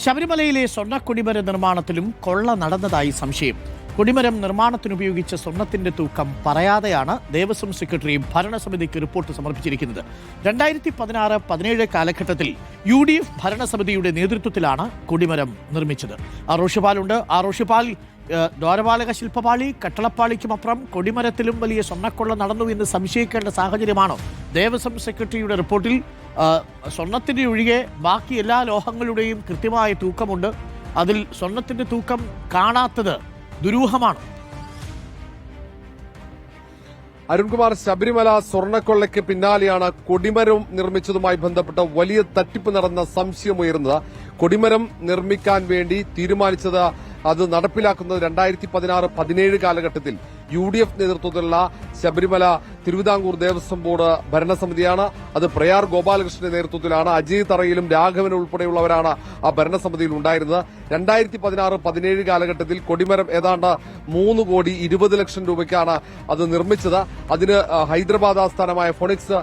ശബരിമലയിലെ സ്വർണ്ണ കൊടിമര നിർമ്മാണത്തിലും കൊള്ള നടന്നതായി സംശയം. കൊടിമരം നിർമ്മാണത്തിനുപയോഗിച്ച സ്വർണത്തിന്റെ തൂക്കം പറയാതെയാണ് ദേവസ്വം സെക്രട്ടറി ഭരണസമിതിക്ക് റിപ്പോർട്ട് സമർപ്പിച്ചിരിക്കുന്നത്. 2016-17 കാലഘട്ടത്തിൽ UDF ഭരണസമിതിയുടെ നേതൃത്വത്തിലാണ് കൊടിമരം നിർമ്മിച്ചത്. റോഷിപാലുണ്ട്. റോഷിപാൽ, ദ്വാരപാലക ശില്പപാളി കട്ടളപ്പാളിക്കുമപ്പുറം കൊടിമരത്തിലും വലിയ സ്വർണ്ണക്കൊള്ള നടന്നു എന്ന് സംശയിക്കേണ്ട സാഹചര്യമാണോ? ദേവസ്വം സെക്രട്ടറിയുടെ റിപ്പോർട്ടിൽ സ്വർണത്തിന്റെ ഒഴികെ ബാക്കി എല്ലാ ലോഹങ്ങളുടെയും കൃത്യമായ തൂക്കമുണ്ട്. അതിൽ സ്വർണത്തിന്റെ തൂക്കം കാണാത്തത് ദുരൂഹമാണ്. അരുൺകുമാർ, ശബരിമല സ്വർണ്ണക്കൊള്ളയ്ക്ക് പിന്നാലെയാണ് കൊടിമരം നിർമ്മിച്ചതുമായി ബന്ധപ്പെട്ട വലിയ തട്ടിപ്പ് നടന്ന സംശയമുയർന്നത്. കൊടിമരം നിർമ്മിക്കാൻ വേണ്ടി തീരുമാനിച്ചത്, അത് നടപ്പിലാക്കുന്നത് 2016-17 കാലഘട്ടത്തിൽ UDF നേതൃത്വത്തിലുള്ള ശബരിമല തിരുവിതാംകൂർ ദേവസ്വം ബോർഡ് ഭരണസമിതിയാണ്. അത് പ്രയാർ ഗോപാലകൃഷ്ണന്റെ നേതൃത്വത്തിലാണ്. അജയ് തറയിലും രാഘവൻ ഉൾപ്പെടെയുള്ളവരാണ് ആ ഭരണസമിതിയിൽ ഉണ്ടായിരുന്നത്. 2016-17 കാലഘട്ടത്തിൽ കൊടിമരം ഏതാണ്ട് 3,20,00,000 രൂപയ്ക്കാണ് അത് നിർമ്മിച്ചത്. അതിന് ഹൈദരാബാദ് ആസ്ഥാനമായ ഫോണിക്സ്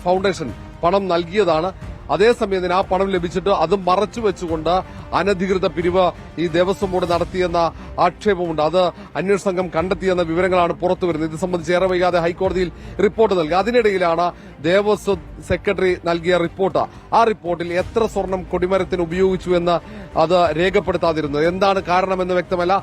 ഫൗണ്ടേഷൻ പണം നൽകിയതാണ്. അതേസമയം തന്നെ ആ പണം ലഭിച്ചിട്ട് അത് മറച്ചു വെച്ചുകൊണ്ട് അനധികൃത പിരിവ് ഈ ദേവസ്വം ബോർഡ് നടത്തിയെന്ന ആക്ഷേപമുണ്ട്. അത് അന്വേഷണ സംഘം കണ്ടെത്തിയെന്ന വിവരങ്ങളാണ് പുറത്തുവരുന്നത്. ഇത് സംബന്ധിച്ച് ഏറെ വൈകാതെ ഹൈക്കോടതിയിൽ റിപ്പോർട്ട് നൽകി. അതിനിടയിലാണ് ദേവസ്വം സെക്രട്ടറി നൽകിയ റിപ്പോർട്ട്. ആ റിപ്പോർട്ടിൽ എത്ര സ്വർണം കൊടിമരത്തിന് ഉപയോഗിച്ചു എന്ന് അത് രേഖപ്പെടുത്താതിരുന്നത്. എന്താണ് കാരണമെന്ന് വ്യക്തമല്ല.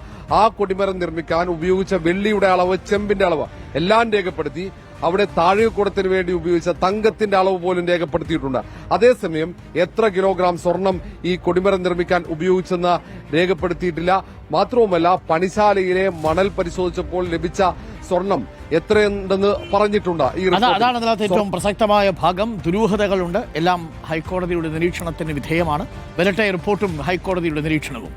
ആ കൊടിമരം നിർമ്മിക്കാൻ ഉപയോഗിച്ച വെള്ളിയുടെ അളവ്, ചെമ്പിന്റെ അളവ് എല്ലാം രേഖപ്പെടുത്തി. അവിടെ താഴെക്കൂടത്തിന് വേണ്ടി ഉപയോഗിച്ച തങ്കത്തിന്റെ അളവ് പോലും രേഖപ്പെടുത്തിയിട്ടുണ്ട്. അതേസമയം എത്ര കിലോഗ്രാം സ്വർണം ഈ കൊടിമരം നിർമ്മിക്കാൻ ഉപയോഗിച്ചെന്ന് രേഖപ്പെടുത്തിയിട്ടില്ല. മാത്രവുമല്ല, പണിശാലയിലെ മണൽ പരിശോധിച്ചപ്പോൾ ലഭിച്ച സ്വർണം എത്രയുണ്ടെന്ന് പറഞ്ഞിട്ടുണ്ട്. അതാണ് അതിനകത്ത് ഏറ്റവും പ്രസക്തമായ ഭാഗം. ദുരൂഹതകളുണ്ട്. എല്ലാം ഹൈക്കോടതിയുടെ നിരീക്ഷണത്തിന് വിധേയമാണ്. വരട്ടെ റിപ്പോർട്ടും ഹൈക്കോടതിയുടെ നിരീക്ഷണവും.